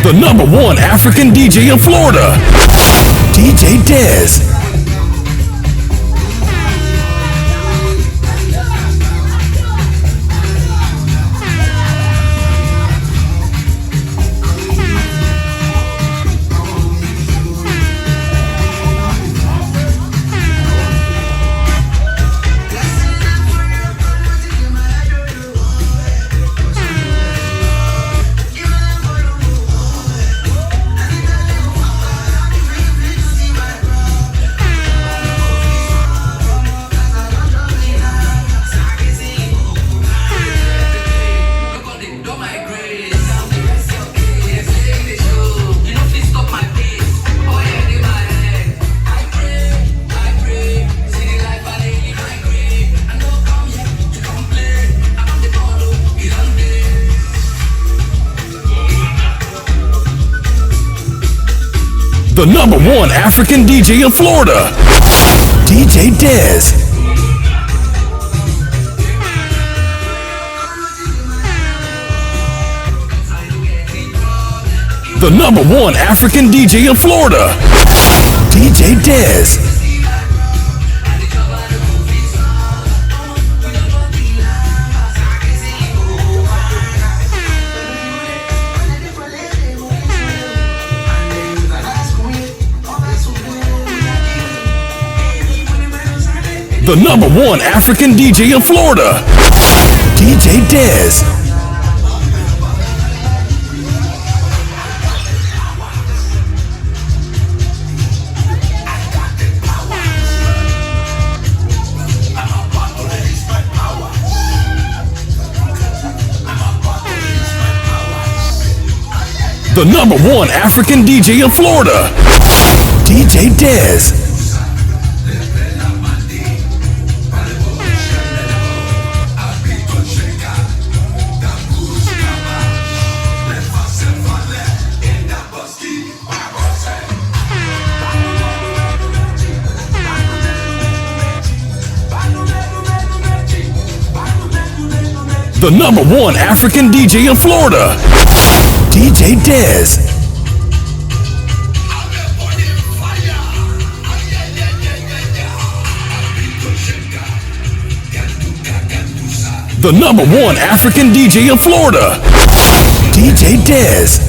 The #1 African DJ in Florida, DJ Dez. The #1 African DJ in Florida, DJ Dez. The #1 African DJ in Florida, DJ Dez. The #1 African DJ in Florida, DJ Dez. The #1 African DJ in Florida, DJ Dez. The #1 African DJ in Florida, DJ Dez. The #1 African DJ in Florida, DJ Dez.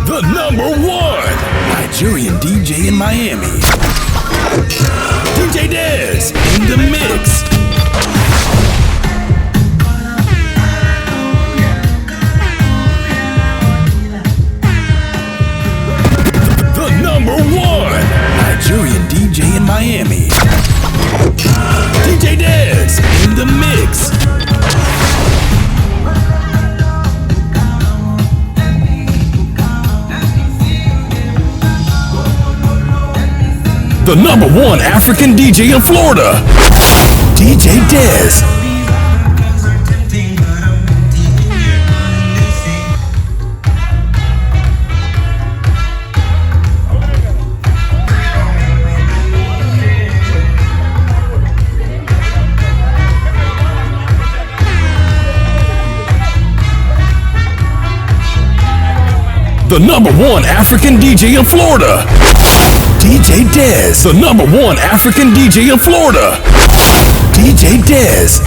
The #1 Nigerian DJ in Miami, DJ Dez in the mix. The #1 Nigerian DJ in Miami, DJ Dez in the mix. The #1 African DJ in Florida, DJ Dez. The #1 African DJ in Florida, DJ Dez. The #1 African DJ in Florida, DJ Dez.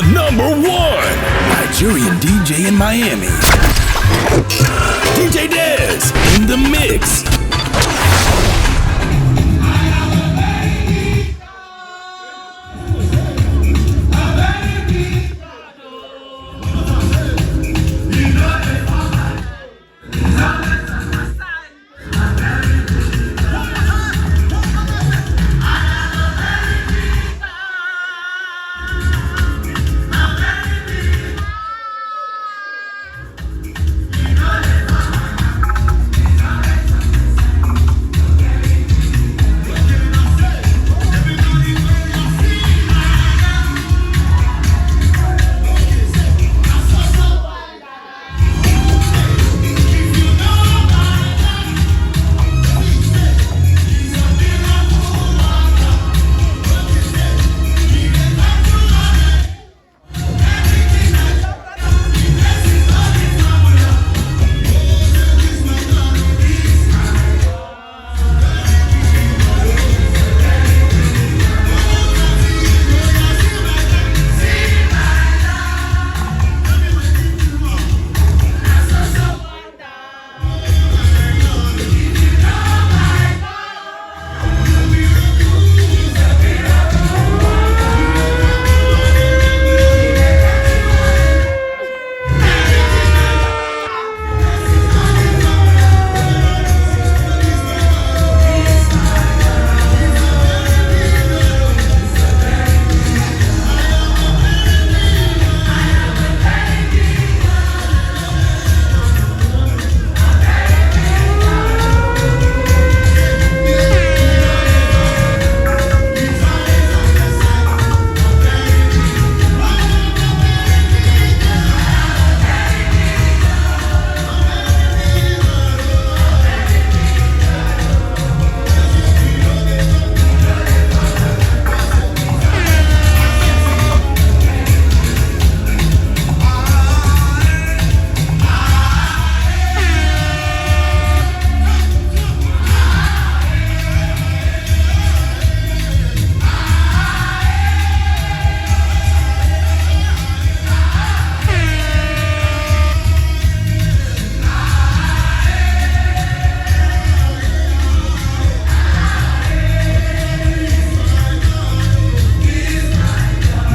the number one Nigerian DJ in Miami. DJ Dez in the mix.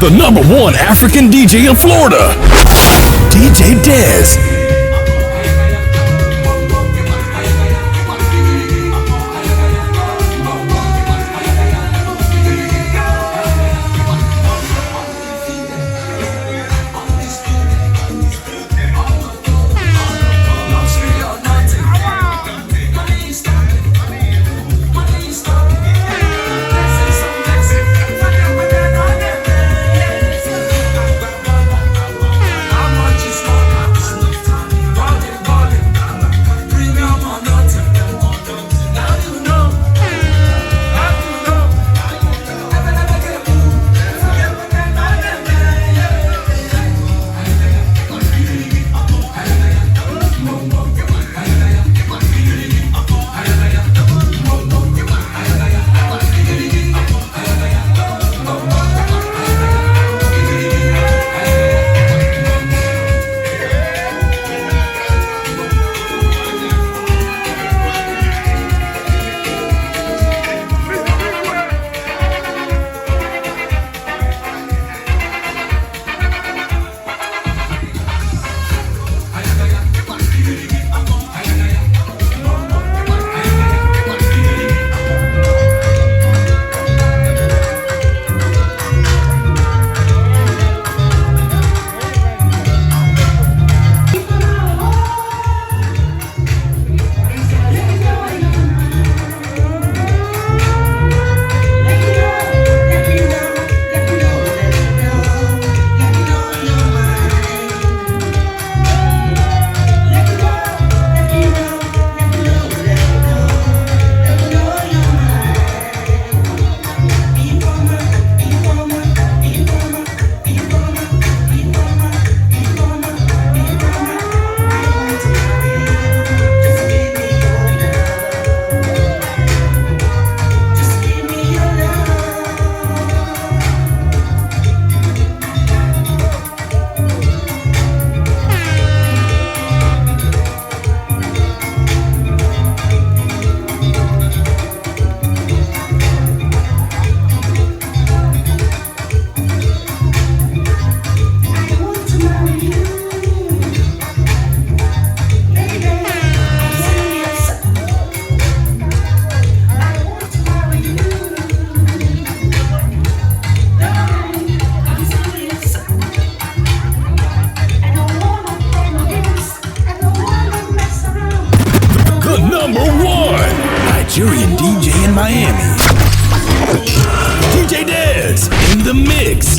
The number one African DJ in Florida, DJ Dez. number one Nigerian DJ in Miami. DJ Dez in the mix.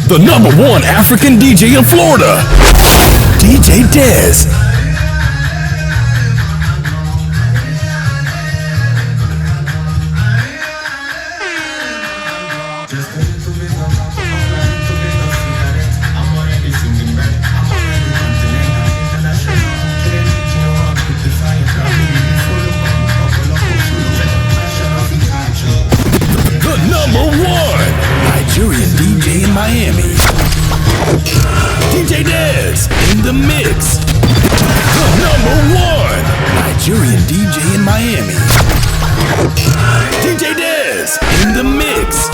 The number one African DJ in Florida, DJ Dez. The number one Nigerian DJ in Miami, DJ Dez in the mix. The number one Nigerian DJ in Miami, DJ Dez in the mix.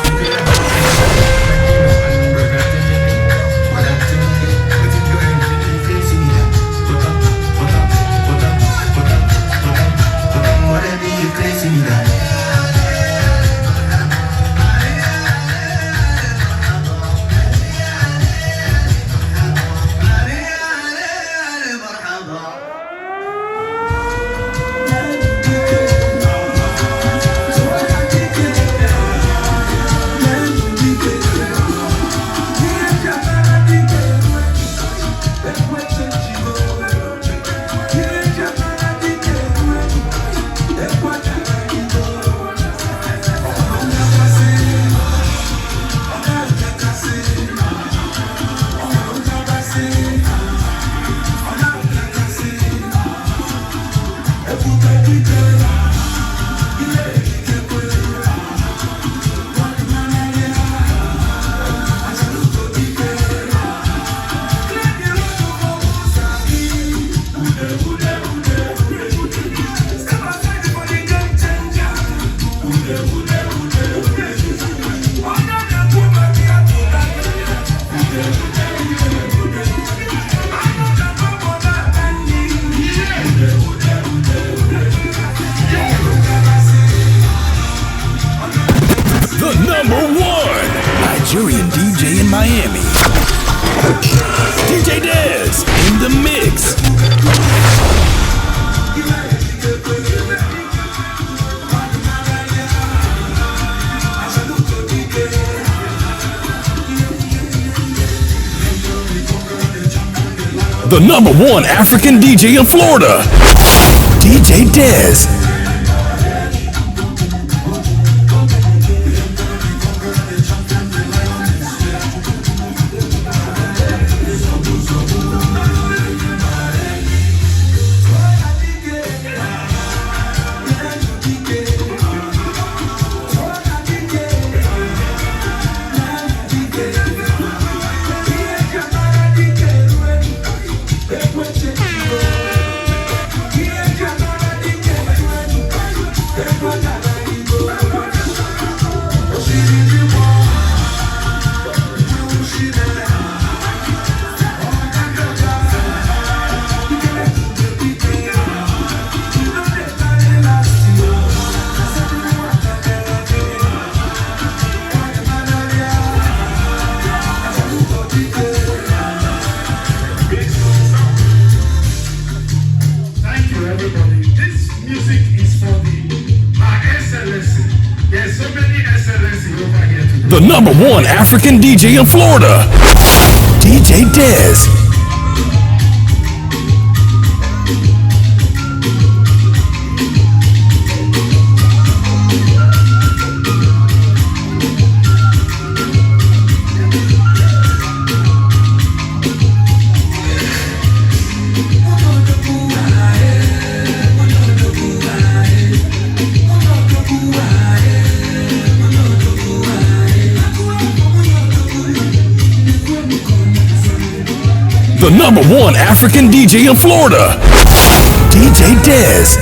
Nigerian DJ in Miami, DJ Dez in the mix. The number one African DJ in Florida, DJ Dez. The number one African DJ in Florida, DJ Dez. The number one African DJ in Florida, DJ Dez.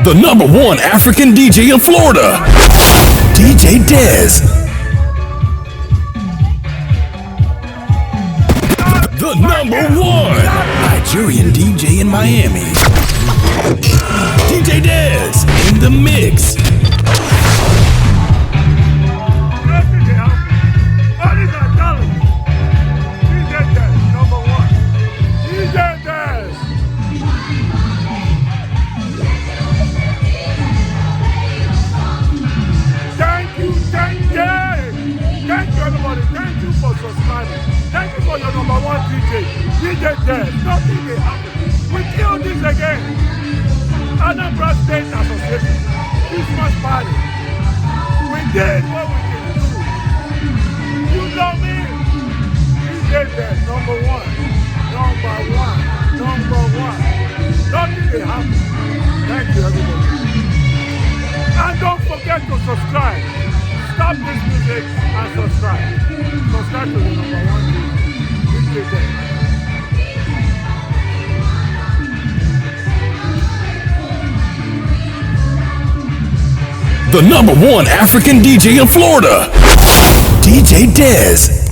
The number one African DJ in Florida, DJ Dez. The number one Nigerian DJ in Miami, DJ Dez in the mix. Thank you for your number one DJ, DJ Dez. Nothing will happen. We kill this again. Anambra State Association, Christmas party. We did what we can do. You know me. DJ Dez, number one. Nothing will happen. Thank you, everybody. And don't forget to subscribe. Stop this music and subscribe. Subscribe to the number one DJ Dez. The number one African DJ in Florida, DJ Dez.